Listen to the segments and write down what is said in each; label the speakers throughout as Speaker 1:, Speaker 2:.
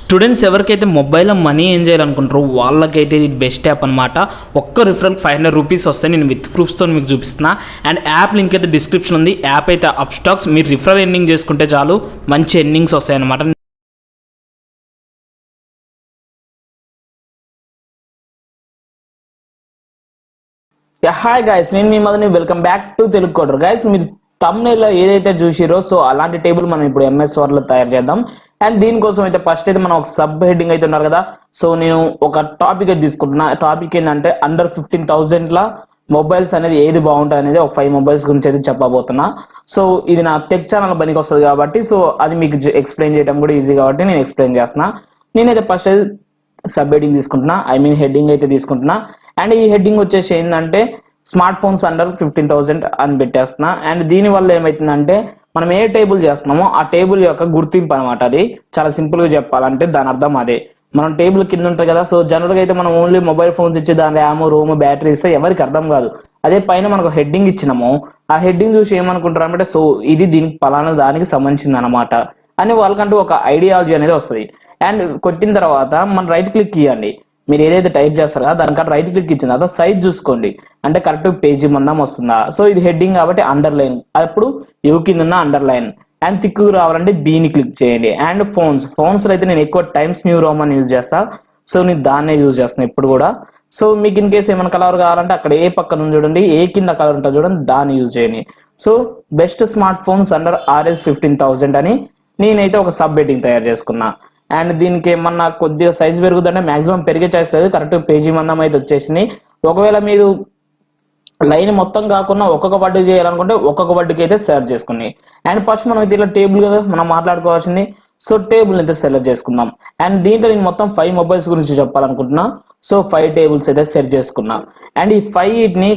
Speaker 1: Students ఎవరికైతే మొబైల్లో money ఏం చేయాలనుకుంటారో వాళ్ళకైతే ఇది బెస్ట్ యాప్ అనమాట. ఒక్క రిఫరల్ 500 రూపీస్ వస్తాయి. నేను విత్ ప్రూఫ్స్తో మీకు చూపిస్తున్నా. అండ్ యాప్ లింక్ అయితే డిస్క్రిప్షన్ ఉంది. యాప్ అయితే అప్ స్టాక్స్. మీరు రిఫరల్ ఎర్నింగ్ చేసుకుంటే చాలు, మంచి ఎర్నింగ్స్ వస్తాయి అనమాట. హాయ్ గైస్, నేను మీ మదర్ని. Welcome back to Telugu coder. Guys, మీరు తమ్నైల్లో ఏదైతే చూసిరో సో అలాంటి టేబుల్ మనం ఇప్పుడు ఎంఎస్ వర్డ్లో తయారు చేద్దాం. అండ్ దీనికోసం అయితే ఫస్ట్ అయితే మనం ఒక సబ్ హెడ్డింగ్ అయితే ఉన్నారు కదా. సో నేను ఒక టాపిక్ అయితే తీసుకుంటున్నా. టాపిక్ ఏంటంటే అండర్ 15,000 మొబైల్స్ అనేది ఏది బాగుంటుంది అనేది ఒక 5 మొబైల్స్ గురించి అయితే చెప్పబోతున్నా. సో ఇది నా టెక్ ఛానల్ పనికి వస్తుంది కాబట్టి సో అది మీకు ఎక్స్ప్లెయిన్ చేయడం కూడా ఈజీ కాబట్టి నేను ఎక్స్ప్లెయిన్ చేస్తున్నా. నేనైతే ఫస్ట్ అయితే సబ్ హెడ్డింగ్ తీసుకుంటున్నా, హెడ్డింగ్ అయితే తీసుకుంటున్నా. అండ్ ఈ హెడ్డింగ్ వచ్చేసి ఏంటంటే స్మార్ట్ ఫోన్స్ అండర్ 15,000 అని పెట్టేస్తున్నా. అండ్ దీని వల్ల ఏమవుతుందంటే మనం ఏ టేబుల్ చేస్తున్నామో ఆ టేబుల్ యొక్క గుర్తింపు అనమాట. అది చాలా సింపుల్ గా చెప్పాలంటే దాని అర్థం అదే. మనం టేబుల్ కింద ఉంటుంది కదా. సో జనరల్ గా అయితే మనం ఓన్లీ మొబైల్ ఫోన్స్ ఇచ్చి దాని ర్యామ్, రోమ్, బ్యాటరీ ఇస్తే ఎవరికి అర్థం కాదు. అదే పైన మనకు హెడ్డింగ్ ఇచ్చినాము, ఆ హెడ్డింగ్ చూసి ఏమనుకుంటారు అంటే సో ఇది దీనికి పలానా దానికి సంబంధించింది అనమాట అని వాళ్ళకంటూ ఒక ఐడియాలజీ అనేది వస్తుంది. అండ్ కొట్టిన తర్వాత మనం రైట్ క్లిక్ ఇవ్వండి. మీరు ఏదైతే టైప్ చేస్తారో దానికంటే రైట్ క్లిక్ ఇచ్చిన తర్వాత సైజ్ చూసుకోండి, అంటే కరెక్ట్ పేజీ మందం వస్తుందా. సో ఇది హెడ్డింగ్ కాబట్టి అండర్లైన్, అప్పుడు యూ కింద ఉన్న అండర్లైన్. అండ్ థిక్ రావాలంటే బీని క్లిక్ చేయండి. అండ్ ఫోన్స్ అయితే నేను ఎక్కువ టైమ్స్ న్యూ రోమన్ యూజ్ చేస్తా. సో నేను దాన్నే యూజ్ చేస్తాను ఇప్పుడు కూడా. సో మీకు ఇన్ కేసు ఏమైనా కలర్ కావాలంటే అక్కడ ఏ పక్కన చూడండి, ఏ కింద కలర్ ఉంటుంది చూడండి, దాన్ని యూజ్ చేయండి. So best smart phones under RS 15,000 అని నేనైతే ఒక సబ్ హెడ్డింగ్ తయారు చేసుకున్నా. అండ్ దీనికి ఏమన్నా కొద్దిగా సైజ్ పెరుగుతుంటే మాక్సిమం పెరిగే ఛాయిస్ లేదు, కరెక్ట్ పేజీ మందం అయితే వచ్చేసింది. ఒకవేళ మీరు లైన్ మొత్తం కాకుండా ఒక్కొక్క వర్డ్ చేయాలనుకుంటే ఒక్కొక్క వర్డ్కి అయితే సెలెక్ట్ చేసుకుని. అండ్ ఫస్ట్ మనం అయితే ఇలా టేబుల్ కదా మనం మాట్లాడుకోవాల్సింది. సో టేబుల్ అయితే సెలెక్ట్ చేసుకుందాం. అండ్ దీంట్లో నేను మొత్తం 5 మొబైల్స్ గురించి చెప్పాలనుకుంటున్నా. సో 5 టేబుల్స్ అయితే సెట్ చేసుకున్నా. అండ్ ఈ 5ని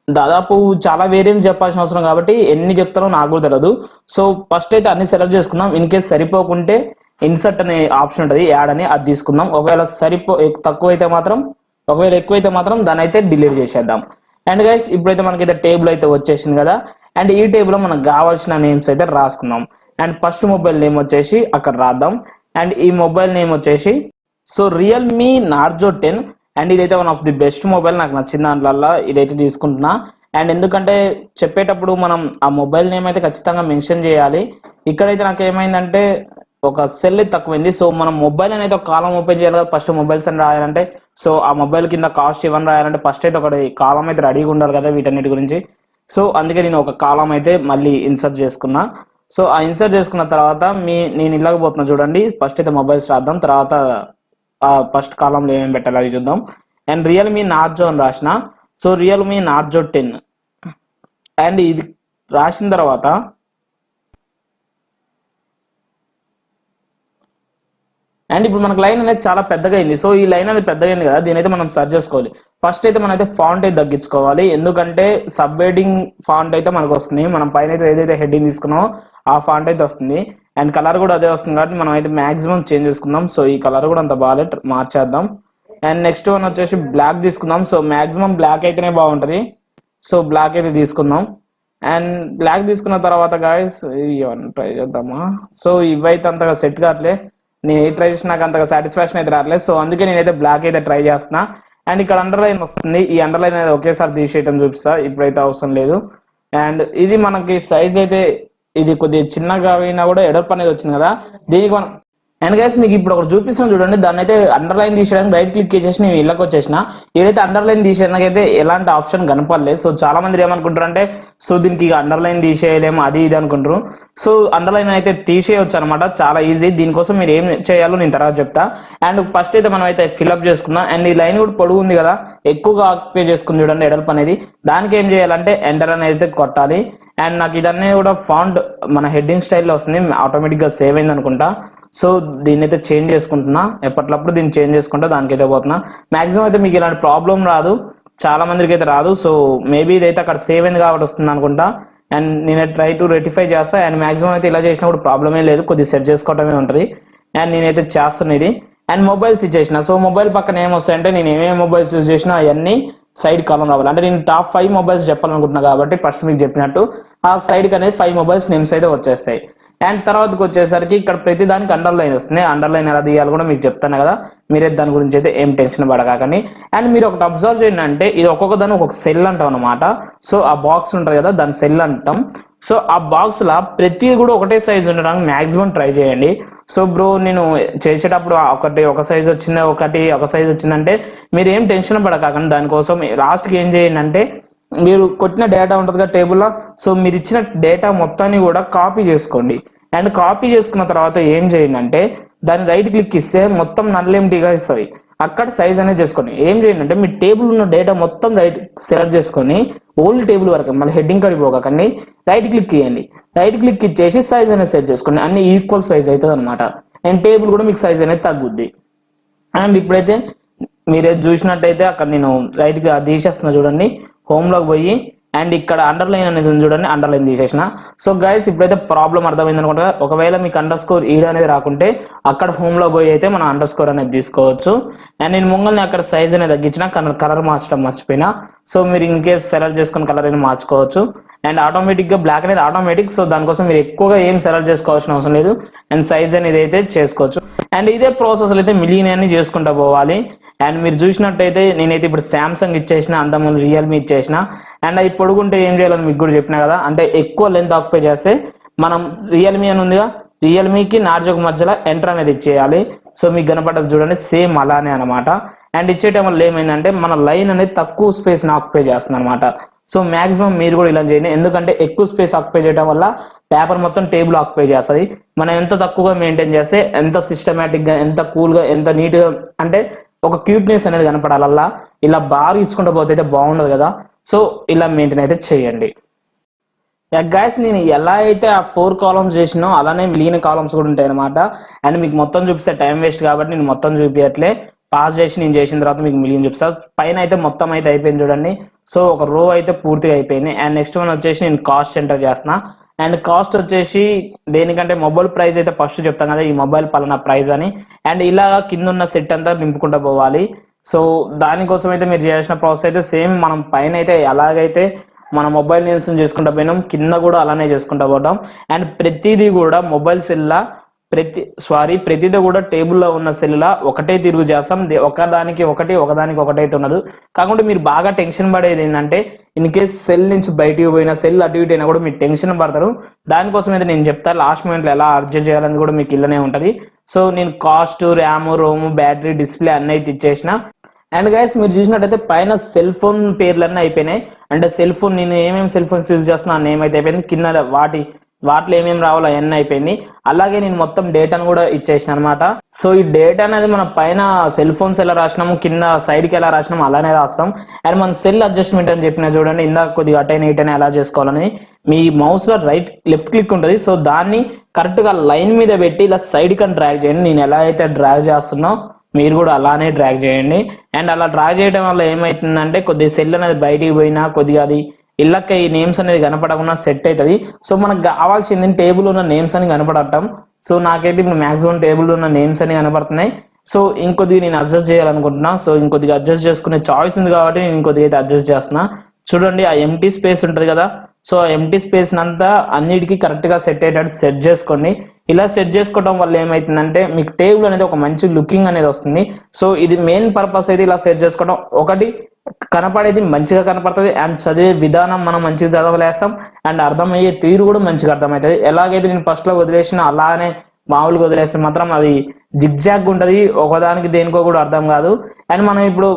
Speaker 1: దాదాపు చాలా వేరియంట్స్ చెప్పాల్సిన అవసరం కాబట్టి ఎన్ని చెప్తారో నాకు కూడా తెలియదు. సో ఫస్ట్ అయితే అన్ని సెలెక్ట్ చేసుకుందాం. ఇన్ కేసు సరిపోకుంటే ఇన్సర్ట్ అనే ఆప్షన్ ఉంటుంది, యాడ్ అని, అది తీసుకుందాం. ఒకవేళ ఎక్కువైతే మాత్రం దాన్ని అయితే డిలీట్ చేసేద్దాం. అండ్ గైస్ ఇప్పుడైతే మనకైతే టేబుల్ అయితే వచ్చేసింది కదా. అండ్ ఈ టేబుల్లో మనకు కావాల్సిన నేమ్స్ అయితే రాసుకుందాం. అండ్ ఫస్ట్ మొబైల్ నేమ్ వచ్చేసి అక్కడ రాద్దాం. అండ్ ఈ మొబైల్ నేమ్ వచ్చేసి సో రియల్మీ నార్జో 10. అండ్ ఇదైతే one of the best mobile, నాకు నచ్చిన దాంట్లో ఇదైతే తీసుకుంటున్నా. అండ్ ఎందుకంటే చెప్పేటప్పుడు మనం ఆ మొబైల్ నేమ్ అయితే ఖచ్చితంగా మెన్షన్ చేయాలి. ఇక్కడైతే నాకు ఏమైందంటే ఒక సెల్ తక్కువైంది. సో మనం మొబైల్ అనేది ఒక కాలం ఓపెన్ చేయాలి కదా. ఫస్ట్ మొబైల్స్ అని రాయాలంటే సో ఆ మొబైల్ కింద కాస్ట్ ఇవన్నీ రాయాలంటే ఫస్ట్ అయితే ఒకటి కాలం అయితే రెడీగా ఉండాలి కదా వీటన్నిటి గురించి. సో అందుకే నేను ఒక కాలం అయితే మళ్ళీ ఇన్సర్ట్ చేసుకున్నా. సో ఆ ఇన్సర్ట్ చేసుకున్న తర్వాత నేను ఇలాగపోతున్నా చూడండి. ఫస్ట్ అయితే మొబైల్స్ రాద్దాం, తర్వాత ఫస్ట్ కాలంలో ఏమేమి పెట్టాలి అది చూద్దాం. అండ్ రియల్మీ నార్జో అని రాసిన. సో రియల్మీ నార్జో 10 అండ్ ఇది రాసిన తర్వాత అండ్ ఇప్పుడు మనకు లైన్ అనేది చాలా పెద్దగా అయింది. సో ఈ లైన్ అనేది పెద్దగా అయింది కదా, దీని అయితే మనం సర్చ్ చేసుకోవాలి. ఫస్ట్ అయితే మనం అయితే ఫాంట్ అయితే తగ్గించుకోవాలి, ఎందుకంటే సబ్ హెడ్డింగ్ ఫాంట్ అయితే మనకు వస్తుంది. మనం పైన అయితే ఏదైతే హెడ్డింగ్ తీసుకున్నామో ఆ ఫాంట్ అయితే వస్తుంది. అండ్ కలర్ కూడా అదే వస్తుంది కాబట్టి మనం అయితే మాక్సిమం చేంజ్ చేసుకుందాం. సో ఈ కలర్ కూడా అంత బాగాలేదు, మార్చేద్దాం. అండ్ నెక్స్ట్ వన్ వచ్చేసి బ్లాక్ తీసుకుందాం. సో మాక్సిమం బ్లాక్ అయితేనే బాగుంటుంది. సో బ్లాక్ అయితే తీసుకుందాం. అండ్ బ్లాక్ తీసుకున్న తర్వాత గాయస్ ఇవన్నీ ట్రై చేద్దామా. సో ఇవైతే అంతగా సెట్ కావట్లే, నేను ఏ ట్రై చేసినా నాకు అంతగా సాటిస్ఫాక్షన్ అయితే రావట్లేదు. సో అందుకే నేనైతే బ్లాక్ అయితే ట్రై చేస్తున్నా. అండ్ ఇక్కడ అండర్లైన్ వస్తుంది, ఈ అండర్లైన్ అనేది ఒకేసారి తీసేయటం చూపిస్తా, ఇప్పుడైతే అవసరం లేదు. అండ్ ఇది మనకి సైజ్ అయితే ఇది కొద్దిగా చిన్నగా అయినా కూడా ఎడర్ప్ అనేది వచ్చింది కదా, దీనికి మనం అండ్ గైస్ మీకు ఇప్పుడు ఒకటి చూపిస్తాను చూడండి. దాన్ని అయితే అండర్లైన్ తీసేయడానికి రైట్ క్లిక్ చేసేసి నేను ఇళ్ళకి వచ్చేసిన. ఏదైతే అండర్లైన్ తీసేయడానికి అయితే ఎలాంటి ఆప్షన్ కనపడలేదు. సో చాలా మంది ఏమనుకుంటారు అంటే సో దీనికి అండర్లైన్ తీసేయలేము అది ఇది అనుకుంటారు. సో అండర్లైన్ అయితే తీసేయవచ్చు అనమాట, చాలా ఈజీ. దీనికోసం మీరు ఏం చేయాలో నేను తర్వాత చెప్తా. అండ్ ఫస్ట్ అయితే మనం అయితే ఫిల్అప్ చేసుకుందాం. అండ్ ఈ లైన్ కూడా పొడుగు ఉంది కదా, ఎక్కువగా ఆక్యుపై చేసుకుంది చూడండి ఎడల్ప్ అనేది. దానికి ఏం చేయాలంటే ఎంటర్ అనేది అయితే కొట్టాలి. అండ్ నాకు ఇదన్నీ కూడా ఫాంట్ మన హెడ్డింగ్ స్టైల్లో వస్తుంది, ఆటోమేటిక్గా సేవ్ అయింది అనుకుంటా. సో దీన్ని అయితే చేంజ్ చేసుకుంటున్నా, ఎప్పటికప్పుడు దీన్ని చేంజ్ చేసుకుంటా దానికైతే పోతున్నా. మాక్సిమం అయితే మీకు ఇలాంటి ప్రాబ్లం రాదు, చాలా మందికి అయితే రాదు. సో మేబీ ఇదైతే అక్కడ సేవ్ అయింది కాబట్టి వస్తుంది అనుకుంటా. అండ్ నేను ట్రై టు రెటిఫై చేస్తా. అండ్ మాక్సిమం అయితే ఇలా చేసినప్పుడు ప్రాబ్లమే లేదు, కొద్దిగా సెట్ చేసుకోవటమే ఉంటుంది. అండ్ నేనైతే చేస్తాను ఇది. అండ్ మొబైల్స్ ఇచ్చేసిన. సో మొబైల్ పక్కన ఏమొస్తాయంటే నేను ఏమేమి మొబైల్స్ యూజ్ చేసినా అవన్నీ సైడ్ కాలం రావాలి. అంటే నేను టాప్ 5 మొబైల్స్ చెప్పాలనుకుంటున్నా కాబట్టి ఫస్ట్ మీకు చెప్పినట్టు ఆ సైడ్కి అనేది 5 మొబైల్స్ నేమ్స్ అయితే వచ్చేస్తాయి. అండ్ తర్వాతకి వచ్చేసరికి ఇక్కడ ప్రతి దానికి అండర్లైన్ వస్తుంది. అండర్లైన్ ఎలా తీయాలి కూడా మీకు చెప్తాను కదా, మీరే దాని గురించి అయితే ఏం టెన్షన్ పడకాకండి. అండ్ మీరు ఒకటి అబ్జర్వ్ చేయండి, అంటే ఇది ఒక్కొక్క దాన్ని ఒక్కొక్క సెల్ అంటాం అనమాట. సో ఆ బాక్స్ ఉంటుంది కదా, దాని సెల్ అంటాం. సో ఆ బాక్స్ లా ప్రతి కూడా ఒకటే సైజ్ ఉండడానికి మాక్సిమం ట్రై చేయండి. సో బ్రో నేను చేసేటప్పుడు ఒక సైజ్ వచ్చింది, ఒక సైజ్ వచ్చిందంటే మీరు ఏం టెన్షన్ పడకాకండి. దానికోసం లాస్ట్కి ఏం చేయండి అంటే, మీరు కొట్టిన డేటా ఉంటుంది కదా టేబుల్లో, సో మీరు ఇచ్చిన డేటా మొత్తాన్ని కూడా కాపీ చేసుకోండి. అండ్ కాపీ చేసుకున్న తర్వాత ఏం చేయండి అంటే, దాన్ని రైట్ క్లిక్ ఇస్తే మొత్తం నల్లెంటీగా ఇస్తుంది. అక్కడ సైజ్ అనేది చేసుకోండి. ఏం చేయండి అంటే, మీ టేబుల్ ఉన్న డేటా మొత్తం రైట్ సెలెక్ట్ చేసుకొని ఓన్లీ టేబుల్ వరకు, మళ్ళీ హెడ్డింగ్ కాడికి పోకండి, రైట్ క్లిక్ ఇవ్వండి. రైట్ క్లిక్ ఇచ్చేసి సైజ్ అనేది సెట్ చేసుకోండి. అన్ని ఈక్వల్ సైజ్ అవుతుంది అనమాట. అండ్ టేబుల్ కూడా మీకు సైజ్ అనేది తగ్గుద్ది. అండ్ ఇప్పుడైతే మీరే చూసినట్టయితే అక్కడ నేను రైట్ గా తీసేస్తున్నా చూడండి, హోమ్ లోకి పోయి అండ్ ఇక్కడ అండర్లైన్ అనేది ఉంది చూడండి, అండర్లైన్ తీసేసిన. సో గైస్ ఇప్పుడైతే ప్రాబ్లం అర్థమైంది అనుకుంటా. ఒకవేళ మీకు అండర్ స్కోర్ ఈడ అనేది రాకుంటే అక్కడ హోమ్ లో పోయి అయితే మనం అండర్ స్కోర్ అనేది తీసుకోవచ్చు. అండ్ నేను ముంగల్ని అక్కడ సైజ్ అనేది తగ్గించిన, కలర్ మార్చడం మర్చిపోయినా. సో మీరు ఇన్ కేస్ సెలెక్ట్ చేసుకుని కలర్ అనేది మార్చుకోవచ్చు. అండ్ ఆటోమేటిక్ గా బ్లాక్ అనేది ఆటోమేటిక్, సో దానికోసం మీరు ఎక్కువగా ఏం సెలెక్ట్ చేసుకోవాల్సిన అవసరం లేదు. అండ్ సైజ్ అనేది అయితే చేసుకోవచ్చు. అండ్ ఇదే ప్రాసెస్ అయితే మిలియన్ అని చేసుకుంటా పోవాలి. అండ్ మీరు చూసినట్టయితే నేనైతే ఇప్పుడు శాంసంగ్ ఇచ్చేసిన, అంతకుముందు రియల్మీ ఇచ్చేసిన. అండ్ అవి పొడుగుంటే ఏం చేయాలని మీకు కూడా చెప్పినా కదా, అంటే ఎక్కువ లెంత్ ఆక్యుపై చేస్తే మనం రియల్మీ అని ఉందిగా, రియల్మీకి నార్జోకి మధ్యలో ఎంటర్ అనేది ఇచ్చేయాలి. సో మీకు కనపడదు చూడండి, సేమ్ అలానే అనమాట. అండ్ ఇచ్చేయటం వల్ల ఏమైందంటే మన లైన్ అనేది తక్కువ స్పేస్ ఆక్యుపై చేస్తుంది అనమాట. సో మాక్సిమం మీరు కూడా ఇలా చేయండి, ఎందుకంటే ఎక్కువ స్పేస్ ఆక్యుపై చేయడం వల్ల పేపర్ మొత్తం టేబుల్ ఆక్యుపై చేస్తుంది. మనం ఎంత తక్కువగా మెయింటైన్ చేస్తే, ఎంత సిస్టమేటిక్ గా, ఎంత కూల్ గా, ఎంత నీట్ గా, అంటే ఒక క్యూట్నెస్ అనేది కనపడాలల్లా. ఇలా బాగా ఇచ్చుకుంటూ పోతే అయితే బాగుండదు కదా. సో ఇలా మెయింటైన్ అయితే చేయండి. గైస్ నేను ఎలా అయితే ఆ 4 కాలమ్స్ చేసినో అలానే మిగిలిన కాలమ్స్ కూడా ఉంటాయి అనమాట. అండ్ మీకు మొత్తం చూపిస్తే టైం వేస్ట్ కాబట్టి నేను మొత్తం చూపించట్లే. పాస్ చేసి నేను చేసిన తర్వాత మీకు మిగిలిన చూపిస్తా. పైన అయితే మొత్తం అయితే అయిపోయింది చూడండి. సో ఒక రో అయితే పూర్తిగా అయిపోయింది. అండ్ నెక్స్ట్ వన్ వచ్చేసి నేను కాస్ట్ ఎంటర్ చేస్తున్నా. అండ్ కాస్ట్ వచ్చేసి దేనికంటే మొబైల్ ప్రైస్ అయితే ఫస్ట్ చెప్తాం కదా, ఈ మొబైల్ పలానా ప్రైస్ అని. అండ్ ఇలా కింద ఉన్న సెట్ అంతా నింపుకుంటూ పోవాలి. సో దానికోసం అయితే మీరు చేయాల్సిన ప్రాసెస్ అయితే సేమ్, మనం పైన అయితే ఎలాగైతే మన మొబైల్ నేమ్స్ చేసుకుంటా పోయినాం, కింద కూడా అలానే చేసుకుంటా పోతాం. అండ్ ప్రతిదీ కూడా మొబైల్ సెల్లా ప్రతిదీ కూడా టేబుల్లో ఉన్న సెల్లా ఒకటే తిరుగు చేస్తాం. ఒకదానికి ఒకటి అయితే ఉండదు. కాకుండా మీరు బాగా టెన్షన్ పడేది ఏంటంటే, ఇన్ కేస్ సెల్ నుంచి బయటికి పోయినా, సెల్ అటు ఇటు అయినా కూడా మీరు టెన్షన్ పడతారు. దానికోసం అయితే నేను చెప్తాను లాస్ట్ మినిట్లో ఎలా అడ్జస్ట్ చేయాలని కూడా మీకు ఇల్లనే ఉంటుంది. సో నేను cost, RAM, Rome, battery, display అన్నీ అయితే ఇచ్చేసిన. అండ్ గైస్ మీరు చూసినట్టయితే పైన సెల్ ఫోన్ పేర్లన్నీ అయిపోయినాయి. అంటే సెల్ ఫోన్ నేను ఏమేమి సెల్ ఫోన్స్ యూజ్ చేస్తున్నా ఆ నేమ్ అయితే అయిపోయింది. కింద వాటిలో ఏమేమి రావాలో అవన్నీ అయిపోయింది. అలాగే నేను మొత్తం డేటాను కూడా ఇచ్చేసిన అనమాట. సో ఈ డేటా అనేది మన పైన సెల్ ఫోన్స్ ఎలా రాసినాము, కింద సైడ్ కి ఎలా రాసినాము అలానే రాస్తాం. అండ్ మన సెల్ అడ్జస్ట్మెంట్ అని చెప్పిన చూడండి, ఇందాక కొద్దిగా అటైన్ ఇటైనా ఎలా చేసుకోవాలని, మీ మౌస్ లో లెఫ్ట్ క్లిక్ ఉంటుంది. సో దాన్ని కరెక్ట్ గా లైన్ మీద పెట్టి ఇలా సైడ్ కని డ్రాగ్ చేయండి. నేను ఎలా అయితే డ్రాగ్ చేస్తున్నా మీరు కూడా అలానే డ్రాగ్ చేయండి. అండ్ అలా డ్రాగ్ చేయడం వల్ల ఏమవుతుందంటే, కొద్దిగా సెల్ అనేది బయటికి పోయినా కొద్దిగా అది ఇళ్ళకి ఈ నేమ్స్ అనేది కనపడకుండా సెట్ అవుతుంది. సో మనకు కావాల్సింది టేబుల్ ఉన్న నేమ్స్ అని కనపడటం. సో నాకైతే ఇప్పుడు మాక్సిమం టేబుల్ ఉన్న నేమ్స్ అని కనపడుతున్నాయి. సో ఇంకొద్దిగా నేను అడ్జస్ట్ చేయాలనుకుంటున్నా. సో ఇంకొద్దిగా అడ్జస్ట్ చేసుకునే చాయిస్ ఉంది కాబట్టి నేను ఇంకొద్దిగా అయితే అడ్జస్ట్ చేస్తున్నా. చూడండి ఆ ఎంటీ స్పేస్ ఉంటుంది కదా, సో ఎంటీ స్పేస్ అంతా అన్నిటికీ కరెక్ట్ గా సెట్ అయ్యేటట్టు సెట్ చేసుకోండి. ఇలా సెట్ చేసుకోవడం వల్ల ఏమైతుందంటే మీకు టేబుల్ అనేది ఒక మంచి లుకింగ్ అనేది వస్తుంది. సో ఇది మెయిన్ పర్పస్ అయితే ఇలా సెట్ చేసుకోవడం. ఒకటి కనపడేది మంచిగా కనపడుతుంది, అండ్ చదివే విధానం మనం మంచిగా చదవలేస్తాం, అండ్ అర్థమయ్యే తీరు కూడా మంచిగా అర్థమవుతుంది. ఎలాగైతే నేను ఫస్ట్ లో వదిలేసిన అలానే మామూలుగా వదిలేస్తే మాత్రం అది జిగ్జాగ్ ఉంటుంది, ఒకదానికి దేనికో కూడా అర్థం కాదు. అండ్ మనం ఇప్పుడు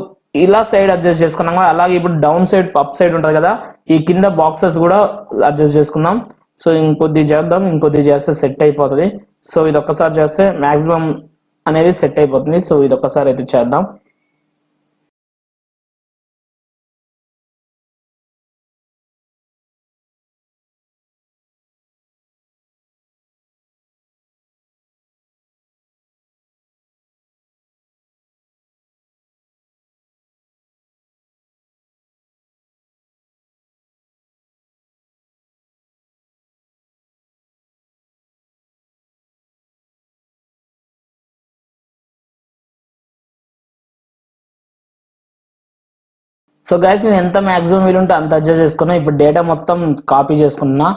Speaker 1: ఇలా సైడ్ అడ్జస్ట్ చేసుకున్నాం కదా, అలాగే ఇప్పుడు డౌన్ సైడ్ అప్ సైడ్ ఉంటుంది కదా, ఈ కింద బాక్సెస్ కూడా అడ్జస్ట్ చేసుకుందాం. సో ఇంకొద్ది చేద్దాం, ఇంకొద్ది చేస్తే సెట్ అయిపోతుంది. సో ఇది ఒక్కసారి చేస్తే మాక్సిమం అనేది సెట్ అయిపోతుంది. సో ఇది ఒక్కసారి అయితే చేద్దాం. సో గైస్ నేను ఎంత మాక్సిమం వీలుంటే అంత అడ్జస్ట్ చేసుకున్నా. ఇప్పుడు డేటా మొత్తం కాపీ చేసుకున్నా.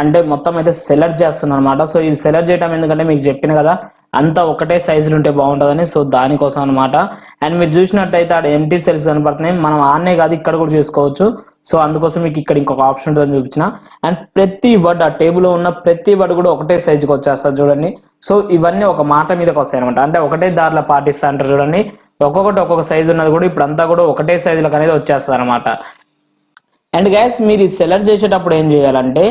Speaker 1: అంటే మొత్తం అయితే సెలెక్ట్ చేస్తున్నాను అనమాట. సో ఇది సెలెక్ట్ చేయడం ఎందుకంటే మీకు చెప్పిన కదా అంతా ఒకటే సైజులు ఉంటే బాగుంటుందని, సో దానికోసం అనమాట. అండ్ మీరు చూసినట్టయితే ఆడ ఎంటీ సెల్స్ కనపడుతున్నాయి, మనం ఆన్నే కాదు ఇక్కడ కూడా చేసుకోవచ్చు. సో అందుకోసం మీకు ఇక్కడ ఇంకొక ఆప్షన్ ఉంటుందని చూపించిన. అండ్ ప్రతి వర్డ్ ఆ టేబుల్లో ఉన్న ప్రతి వర్డ్ కూడా ఒకటే సైజుకి వచ్చేస్తారు చూడండి. సో ఇవన్నీ ఒక మాట మీదకి వస్తాయి అనమాట, అంటే ఒకటే దారిలో పాటిస్తా అంటారు చూడండి. ఒక్కొక్కటి ఒక్కొక్క సైజు ఉన్నది కూడా ఇప్పుడు అంతా కూడా ఒకటే సైజులకు అనేది వచ్చేస్తుంది అనమాట. అండ్ గైస్ మీరు సెలెక్ట్ చేసేటప్పుడు ఏం చేయాలంటే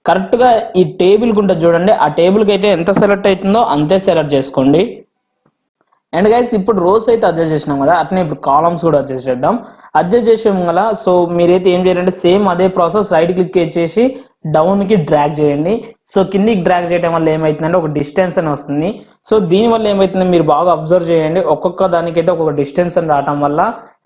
Speaker 1: కరెక్ట్ గా ఈ టేబుల్ కి ఉంటుంది చూడండి, ఆ టేబుల్ కి అయితే ఎంత సెలెక్ట్ అవుతుందో అంతే సెలెక్ట్ చేసుకోండి. అండ్ గైస్ ఇప్పుడు రోస్ అయితే అడ్జస్ట్ చేసినాం కదా, అట్నే ఇప్పుడు కాలమ్స్ కూడా అడ్జస్ట్ చేద్దాం. అడ్జస్ట్ చేసాం కదా, సో మీరైతే ఏం చేయాలంటే సేమ్ అదే ప్రాసెస్ రైట్ క్లిక్ చేసి డౌన్ కి డ్రాగ్ చేయండి. సో కిందికి డ్రాగ్ చేయడం వల్ల ఏమైతుందంటే ఒక డిస్టెన్స్ అని వస్తుంది. సో దీని వల్ల ఏమైతుందో మీరు బాగా అబ్జర్వ్ చేయండి, ఒక్కొక్క దానికైతే ఒక్కొక్క డిస్టెన్స్ అని రావడం వల్ల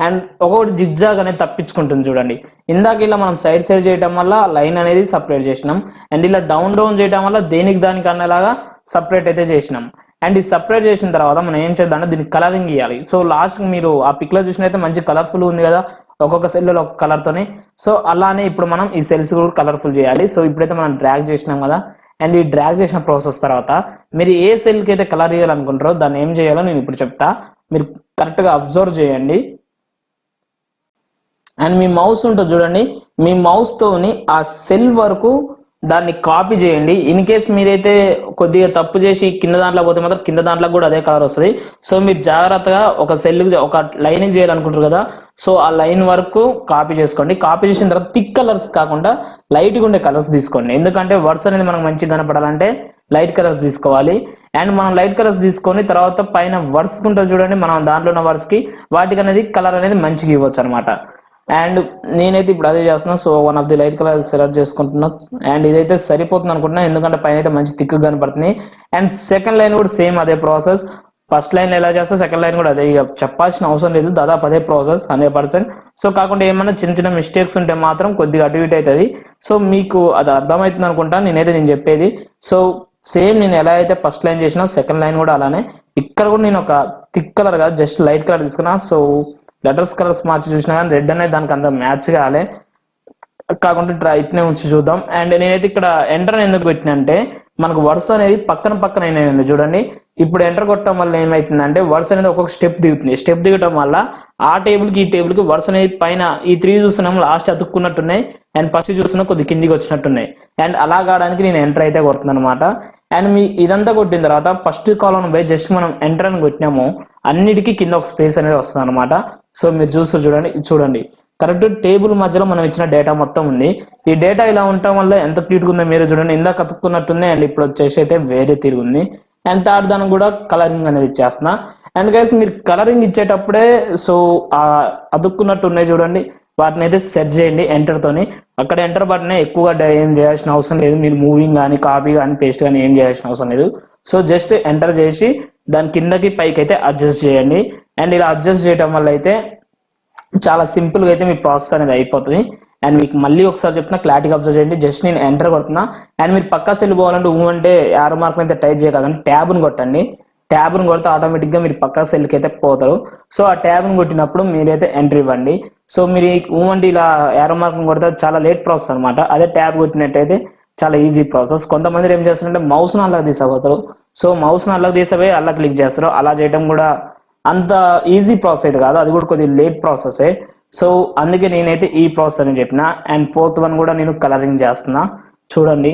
Speaker 1: అండ్ ఒక్కొక్కటి జిగ్జాగ్ అనేది తప్పించుకుంటుంది చూడండి. ఇందాక ఇలా మనం సైడ్ చేయడం వల్ల లైన్ అనేది సపరేట్ చేసినాం, అండ్ ఇలా డౌన్ చేయడం వల్ల దేనికి దానికి అన్నలాగా సపరేట్ అయితే చేసినాం. అండ్ ఈ సపరేట్ చేసిన తర్వాత మనం ఏం చేద్దామంటే దీనికి కలరింగ్ ఇవ్వాలి. సో లాస్ట్ మీరు ఆ పిక్ లో చూసినైతే మంచి కలర్ఫుల్ ఉంది కదా ఒక్కొక్క సెల్ లో ఒక కలర్ తోని. సో అలానే ఇప్పుడు మనం ఈ సెల్స్ కూడా కలర్ఫుల్ చేయాలి. సో ఇప్పుడైతే మనం డ్రాగ్ చేసినాం కదా, అండ్ ఈ డ్రాగ్ చేసిన ప్రాసెస్ తర్వాత మీరు ఏ సెల్ కి అయితే కలర్ ఇవ్వాలనుకుంటారో దాన్ని ఏం చేయాలో నేను ఇప్పుడు చెప్తా, మీరు కరెక్ట్ గా అబ్జర్వ్ చేయండి. అండ్ మీ మౌస్ ఉంటుంది చూడండి, మీ మౌస్ తోని ఆ సెల్ వరకు దాన్ని కాపీ చేయండి. ఇన్ కేస్ మీరైతే కొద్దిగా తప్పు చేసి కింద దాంట్లో పోతే మాత్రం కింద దాంట్లో కూడా అదే కలర్ వస్తుంది. సో మీరు జాగ్రత్తగా ఒక సెల్ ఒక లైన్ చేయాలనుకుంటారు కదా, సో ఆ లైన్ వరకు కాపీ చేసుకోండి. కాపీ చేసిన తర్వాత థిక్ కలర్స్ కాకుండా లైట్గా ఉండే కలర్స్ తీసుకోండి, ఎందుకంటే వర్డ్స్ అనేది మనకు మంచిగా కనపడాలంటే లైట్ కలర్స్ తీసుకోవాలి. అండ్ మనం లైట్ కలర్స్ తీసుకొని తర్వాత పైన వర్డ్స్ ఉంటుంది చూడండి, మనం దాంట్లో ఉన్న వర్డ్స్ కి వాటికి అనేది కలర్ అనేది మంచిగా ఇవ్వచ్చు అనమాట. అండ్ నేనైతే ఇప్పుడు అదే చేస్తున్నాను. So one of the light colour select చేసుకుంటున్నా, అండ్ ఇదైతే సరిపోతుంది అనుకుంటున్నా, ఎందుకంటే పైన అయితే మంచి థిక్ కనపడుతుంది. అండ్ సెకండ్ లైన్ కూడా సేమ్ అదే ప్రాసెస్, ఫస్ట్ లైన్ ఎలా చేస్తా సెకండ్ లైన్ కూడా అదే, ఇక చెప్పాల్సిన అవసరం లేదు, దాదాపు అదే ప్రాసెస్ 100%. సో కాకుండా ఏమన్నా చిన్న చిన్న మిస్టేక్స్ ఉంటే మాత్రం కొద్దిగా అటు ఇటు అవుతుంది. సో మీకు అది అర్థమవుతుంది అనుకుంటా నేను చెప్పేది. సో సేమ్ నేను ఎలా అయితే ఫస్ట్ లైన్ చేసినా సెకండ్ లైన్ కూడా అలానే. ఇక్కడ కూడా నేను ఒక థిక్ కలర్ కాదు జస్ట్ లైట్ కలర్ తీసుకున్నా. సో లెటర్స్ కలర్స్ మార్చి చూసినా కానీ రెడ్ అనేది దానికి అంత మ్యాచ్ కాలే, కాకుండా ఇట్నే ఉంచి చూద్దాం. అండ్ నేనైతే ఇక్కడ ఎంటర్ ఎందుకు పెట్టినా అంటే మనకు వర్డ్స్ అనేది పక్కన అయినాయి చూడండి. ఇప్పుడు ఎంటర్ కొట్టడం వల్ల ఏమైతుందంటే వర్డ్స్ అనేది ఒక్కొక్క స్టెప్ దిగుతుంది. స్టెప్ దిగటం వల్ల ఆ టేబుల్ కి ఈ టేబుల్ కి వర్డ్స్ అనేది పైన ఈ 3 చూస్తున్నాం లాస్ట్ అతుక్కున్నట్టున్నాయి, అండ్ ఫస్ట్ చూస్తున్నా కొద్ది కిందికి వచ్చినట్టున్నాయి. అండ్ అలా కావడానికి నేను ఎంటర్ అయితే కొడుతున్నాను అనమాట. అండ్ మీ ఇదంతా కొట్టిన తర్వాత ఫస్ట్ కాలం పోయి జస్ట్ మనం ఎంటర్ అని కొట్టినాము, అన్నిటికీ కింద ఒక స్పేస్ అనేది వస్తుంది అనమాట. సో మీరు చూడండి కరెక్ట్ టేబుల్ మధ్యలో మనం ఇచ్చిన డేటా మొత్తం ఉంది. ఈ డేటా ఇలా ఉండటం వల్ల ఎంత క్యూట్గా ఉందో మీరు చూడండి, ఇందాక అతుక్కున్నట్టుంది అండ్ ఇప్పుడు వచ్చేసి అయితే వేరే తిరుగుంది. అండ్ థర్డ్ దానికి కూడా కలరింగ్ అనేది ఇచ్చేస్తున్నా. అండ్ గైస్ మీరు కలరింగ్ ఇచ్చేటప్పుడే సో ఆ అతుక్కున్నట్టు ఉన్నాయి చూడండి, వాటిని అయితే సెట్ చేయండి ఎంటర్ తోని. అక్కడ ఎంటర్ బటన్ ఎక్కువగా ఏం చేయాల్సిన అవసరం లేదు, మీరు మూవింగ్ కానీ కాపీ కానీ పేస్ట్ కానీ ఏం చేయాల్సిన అవసరం లేదు. సో జస్ట్ ఎంటర్ చేసి దాని కిందకి పైకి అయితే అడ్జస్ట్ చేయండి. అండ్ ఇలా అడ్జస్ట్ చేయడం వల్ల అయితే చాలా సింపుల్ గా అయితే మీ ప్రాసెస్ అనేది అయిపోతుంది. అండ్ మీకు మళ్ళీ ఒకసారి చెప్తున్నా క్లారిటీగా అబ్జర్వ్ చేయండి. జస్ట్ నేను ఎంటర్ కొడుతున్నా, అండ్ మీరు పక్కా సెల్ పోవాలంటే అంటే యారో మార్క్ అయితే టైప్ చేయకండి, ట్యాబ్ని కొట్టండి. ట్యాబ్ని కొడితే ఆటోమేటిక్గా మీరు పక్కా సెల్కి అయితే పోతారు. సో ఆ ట్యాబ్ని కొట్టినప్పుడు మీరైతే ఎంటర్ ఇవ్వండి. సో మీరు అంటే ఇలా యారో మార్క్ కొడితే చాలా లేట్ ప్రాసెస్ అనమాట. అదే ట్యాబ్ కొట్టినట్టయితే చాలా ఈజీ ప్రాసెస్. కొంతమంది ఏం చేస్తారంటే మౌస్ను అల్లకు తీసుకోపోతారు. సో మౌస్ను అల్లకు తీసిపోయి అలా క్లిక్ చేస్తారు. అలా చేయడం కూడా అంత ఈజీ ప్రాసెస్ అయితే కాదు, అది కూడా కొద్దిగా లేట్ ప్రాసెసే. సో అందుకే నేనైతే ఈ ప్రాసెస్ అని చెప్పిన. అండ్ ఫోర్త్ వన్ కూడా నేను కలరింగ్ చేస్తున్నా చూడండి.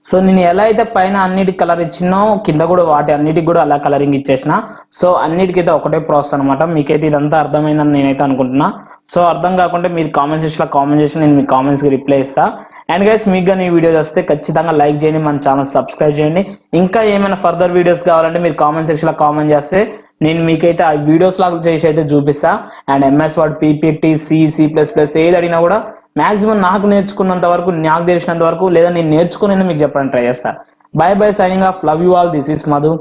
Speaker 1: సో నేను ఎలా అయితే పైన అన్నిటికి కలర్ ఇచ్చినో కింద కూడా వాటి అన్నిటికి కూడా అలా కలరింగ్ ఇచ్చేసిన. సో అన్నిటికైతే ఒకటే ప్రాసెస్ అనమాట. మీకైతే ఇదంతా అర్థమైందని నేనైతే అనుకుంటున్నా. సో అర్థం కాకుండా మీరు కామెంట్ సెక్షన్లో కామెంట్ చేసి నేను మీ కామెంట్స్కి రిప్లై ఇస్తా. అండ్ గైస్ మీకు కానీ ఈ వీడియోస్ వస్తే ఖచ్చితంగా లైక్ చేయండి, మన ఛానల్ సబ్స్క్రైబ్ చేయండి. ఇంకా ఏమైనా ఫర్దర్ వీడియోస్ కావాలంటే మీరు కామెంట్ సెక్షన్లో కామెంట్ చేస్తే నేను మీకైతే ఆ వీడియోస్ లాగా చేసి అయితే చూపిస్తా. And MS word, PPT, C++ ఏది అడిగినా కూడా మాక్సిమం నాకు నేర్చుకున్నంత వరకు, నాకు తెలిసినంత వరకు, లేదా నేను నేర్చుకుని మీకు చెప్పడానికి ట్రై చేస్తా. By signing off, love you all, this is Madhu.